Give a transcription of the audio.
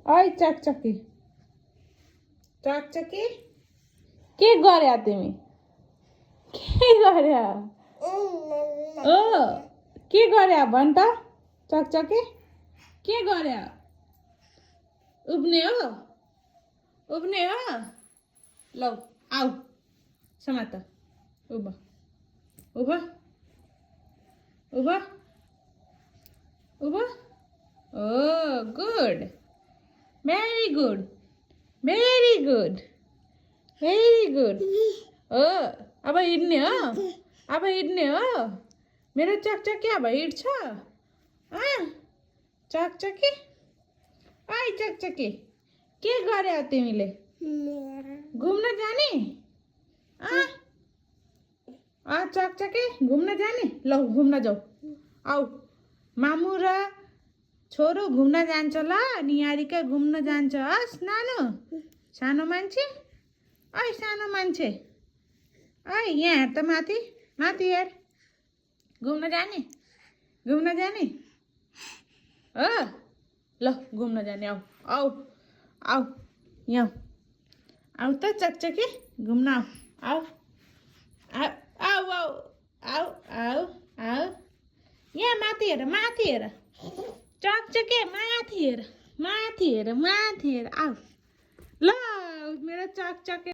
ओइ चकचकी चकचकी के गर्या तिमी के गर्या ओ के गर्या भन त चकचकी के गर्या उब्ने हो लौ आऊ समात उभ उभ उभ उभ ओ good very good very good very good ओ अब हिँड्ने हो मेरो चकचकी अब हिँड्छ चकचकी ओइ चकचकी के गर्यौ तिमीले घुम्न जाने चकचकी घुम्न जाने लौ घुम्न जाऊ आऊ मामु र छोरो घुम्न जान्छ ल निहारिका घुम्न जान्छ हस् नानु सानो मान्छे ओइ सानो मान्छे ओइ यहाँ हेर त माथि हेर घुम्न जाने हो ल घुम्न जाने आऊ यहाँ आऊ त चकचकी घुम्न आऊ यहाँ माथि हेर चकचकी माथि हेर आऊ ल मेरो चकचकी